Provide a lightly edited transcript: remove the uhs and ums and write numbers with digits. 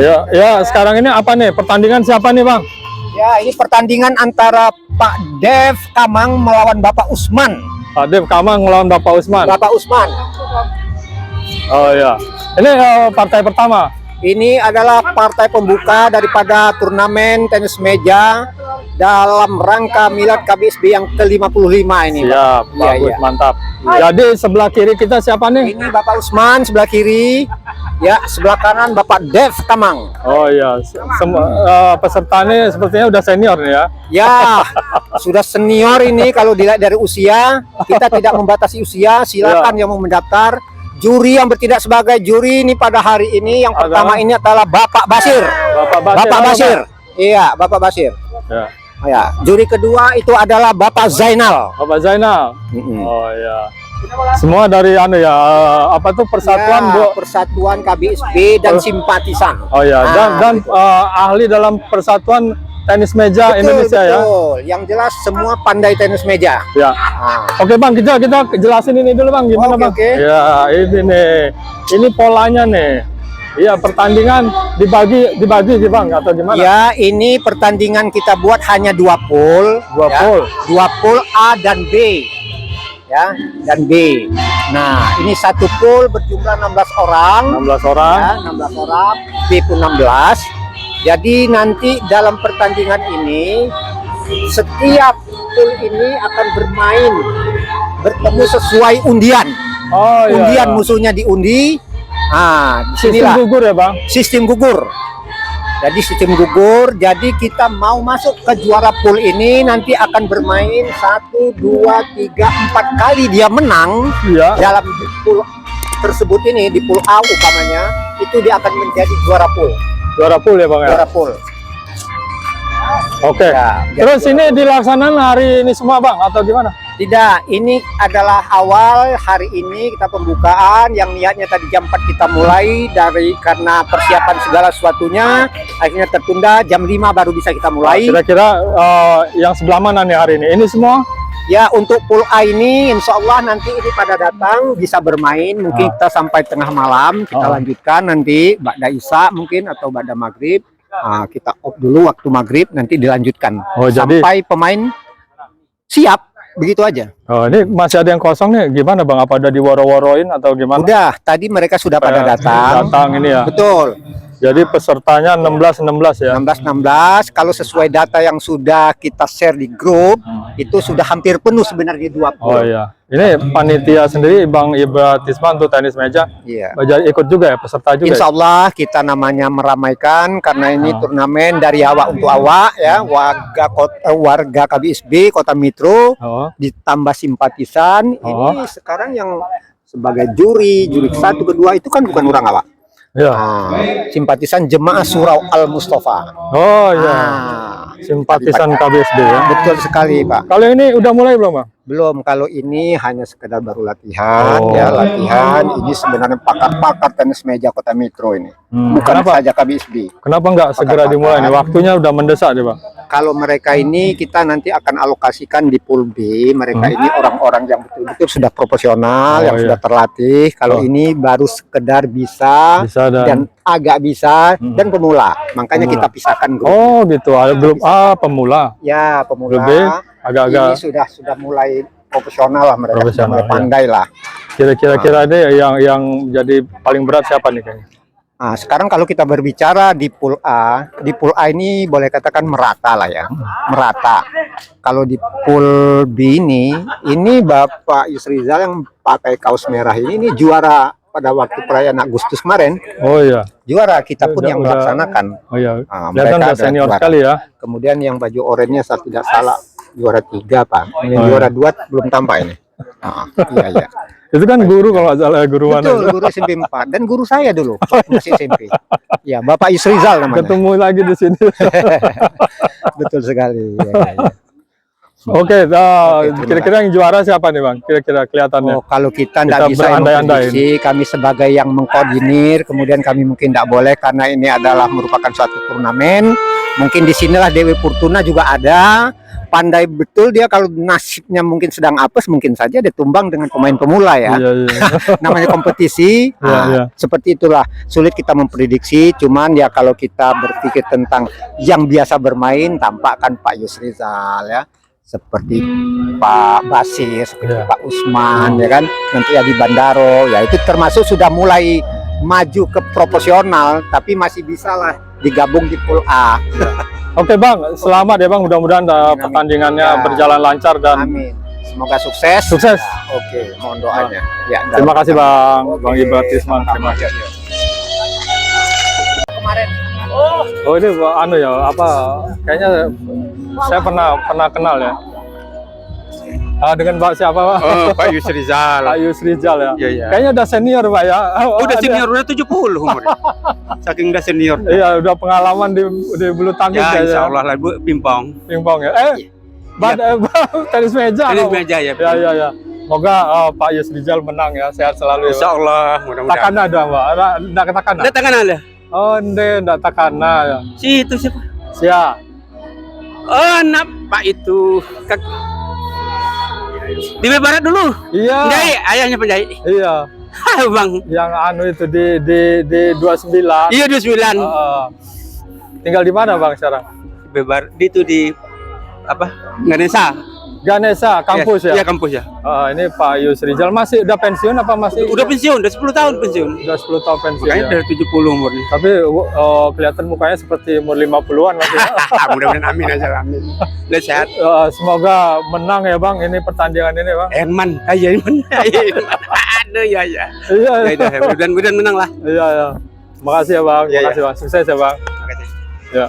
Ya, ya, sekarang ini apa nih? Pertandingan siapa nih, Bang? Ya, ini pertandingan antara Pak Dev Kamang melawan Bapak Usman. Pak Dev Kamang melawan Bapak Usman. Bapak Usman. Oh ya. Ini partai pertama. Ini adalah partai pembuka daripada turnamen tenis meja dalam rangka milad KBSB yang ke-55 ini. Siap, Iya, bagus, iya. mantap. Jadi sebelah kiri kita siapa nih? Ini Bapak Usman sebelah kiri, ya sebelah kanan Bapak Dev Kamang. Oh iya, peserta ini sepertinya udah senior nih ya. Ya, sudah senior ini kalau dilihat dari usia, kita tidak membatasi usia, silakan yang mau mendaftar. Juri yang bertindak sebagai juri ini pada hari ini yang pertama ini adalah Bapak Basir. Bapak Basir. Iya, Bapak Basir. Ya. Ya, juri kedua itu adalah Bapak Zainal. Bapak Zainal. Oh ya. Semua dari apa tuh persatuan, Ya, Bu? Persatuan KBSB dan simpatisan. Oh ya, dan ahli dalam persatuan tenis meja Indonesia ya. Betul. Yang jelas semua pandai tenis meja. Ya. Oke Bang, kita jelasin ini dulu Bang, gimana Bang? Oke. Ya, ini nih. Ini polanya nih. Iya, pertandingan dibagi sih Bang atau gimana? Ya, ini pertandingan kita buat hanya 2 pool. Dua pool A dan B. Ya, dan B. Nah, ini satu pool berjumlah 16 orang. 16 orang. Ya, 16 orang. B pun 16. Jadi nanti dalam pertandingan ini setiap pool ini akan bertemu sesuai undian. Oh iya. Undian musuhnya diundi. Nah, Sistem gugur ya Bang? Sistem gugur. Jadi sistem gugur. Jadi kita mau masuk ke juara pool ini nanti akan bermain 1, 2, 3, 4 kali dia menang. Iya. Dalam pool tersebut ini di pool A umpamanya itu dia akan menjadi juara pool. Juara pool ya Bang ya? Juara pool. Oke. Ya, terus ini dilaksanakan hari ini semua Bang atau gimana? Tidak, ini adalah awal hari ini kita pembukaan yang niatnya tadi jam 4 kita mulai karena persiapan segala sesuatunya akhirnya tertunda jam 5 baru bisa kita mulai. Kira-kira yang sebelah mana nih hari ini? Ini semua? Ya, untuk pool A ini insya Allah nanti ini pada datang bisa bermain mungkin kita sampai tengah malam kita lanjutkan nanti Ba'da Isya mungkin atau Ba'da Maghrib. Kita off dulu waktu Maghrib nanti dilanjutkan sampai pemain siap. Begitu aja. Oh, ini masih ada yang kosong nih. Gimana Bang? Apa ada diwaro-waroin atau gimana? Udah, tadi mereka sudah pada datang. Datang ini ya. Betul. Jadi pesertanya 16 ya. 16 kalau sesuai data yang sudah kita share di grup itu sudah hampir penuh sebenarnya 20. Oh iya. Ini panitia sendiri Bang Ibra Tisman untuk tenis meja. Iya. Jadi ikut juga ya, peserta juga. Insya Allah kita namanya meramaikan karena ini turnamen dari awak untuk awak ya, warga KBSB Kota Mitro ditambah simpatisan. Ini sekarang yang sebagai juri 1, 2 itu kan bukan orang awak. Ya. Simpatisan Jemaah Surau Al Mustafa. Oh iya. Simpatisan KBSD ya. Betul sekali Pak. Kalau ini udah mulai belum Bang? Belum, kalau ini hanya sekedar baru latihan ya, latihan. Ini sebenarnya pakar-pakar tenis meja Kota Mitro ini. Bukan saja KBSB. Kenapa nggak segera dimulai nih? Waktunya udah mendesak deh Bang. Kalau mereka ini kita nanti akan alokasikan di pool B. Mereka ini orang-orang yang betul-betul sudah profesional, yang sudah terlatih. Kalau ini baru sekedar bisa dan agak bisa dan pemula. Makanya kita pisahkan grup. Oh gitu. Grup A pemula. Ya, pemula. Grup B agak-agak ini sudah mulai profesional lah mereka. Profesional, mulai pandai lah. Kira-kira ini yang jadi paling berat siapa nih kayaknya? Nah, sekarang kalau kita berbicara di pool A ini boleh katakan merata lah ya, merata. Kalau di pool B ini Bapak Yusrizal yang pakai kaos merah ini juara pada waktu perayaan Agustus kemarin. Oh iya. Juara kita pun yang melaksanakan. Oh iya. Mereka udah senior sekali ya. Kemudian yang baju oranye saya tidak salah juara 3 Pak. Yang juara 2 belum tampak ini. Iya. Itu kan guru kalau nggak salah, guru mana? Betul, guru SMP 4 dan guru saya dulu masih SMP. Ya, Bapak Yusrizal namanya. Ketemu lagi di sini. Betul sekali. Ya. Oke, kira-kira yang juara siapa nih Bang? Kira-kira kelihatannya. Oh, kalau kita tidak bisa memprediksi, kami sebagai yang mengkoordinir, kemudian kami mungkin tidak boleh karena ini adalah merupakan suatu turnamen. Mungkin di sinilah Dewi Fortuna juga ada. pandai betul dia, kalau nasibnya mungkin sedang apes, mungkin saja dia tumbang dengan pemain pemula ya. Iya, iya. Namanya kompetisi. Iya, iya. Seperti itulah, sulit kita memprediksi. Cuman ya kalau kita berpikir tentang yang biasa bermain, tampakkan Pak Yusrizal ya, seperti Pak Basir, seperti Iya. Pak Usman ya kan, nanti Adi Bandaro ya, itu termasuk sudah mulai maju ke profesional, tapi masih bisa lah digabung di pool A. Oke Bang, selamat ya Bang, mudah-mudahan pertandingannya Ya. berjalan lancar dan Amin. Semoga sukses. sukses. Ya, oke, mohon doanya. Ya, Terima kasih Bang, Oke. Bang Ibratisman. Terima kasih. Kemarin. Oh ini anu ya, apa? Kayaknya saya pernah kenal ya. Dengan Pak siapa Pak? Oh, Pak Yusrizal. Pak Yusrizal ya. Iya, iya. Kayaknya udah senior Pak ya. Udah ada- senior, udah 70 umurnya. Saking udah senior. Iya, udah pengalaman di bulu tangkis Ya, kayaknya. insya Allah lah, Bu, pimpong. Pingpong ya. Tenis meja. Tenis apa? meja ya. Ya, ya, ya. Semoga Pak Yusrizal menang ya, sehat selalu ya. Insya Allah, mudah-mudahan. Takana ada Mbak, enggak ketakana. Ada tangan ada. Oh, enggak takana ya. Si itu siapa? Siap. Oh, anak Pak itu. Di Barat dulu. Iya. Penjahit, ayahnya penjahit. Iya. Hah, Bang. Yang anu itu di 29. Iya, 29. Tinggal di mana Bang sekarang? Bebar itu di apa? Ganesha. Ganesha, kampus ya? Iya, kampus ya. Ini Pak Yusrizal masih udah pensiun apa masih? Udah pensiun, udah 10 tahun pensiun. Udah 10 tahun pensiun Makanya ya. dari 70 umurnya. Tapi kelihatan mukanya seperti umur 50-an masih. Ya. Mudah-mudahan amin aja, amin. Udah sehat. Semoga menang ya Bang ini pertandingan ini Bang. Herman, ayo Herman. Aduh ya ya. Iya, Ya udah, mudah-mudahan menang lah. iya, iya. Makasih ya Bang, Iya, makasih Bang. Sukses ya Bang. Terima kasih. Ya.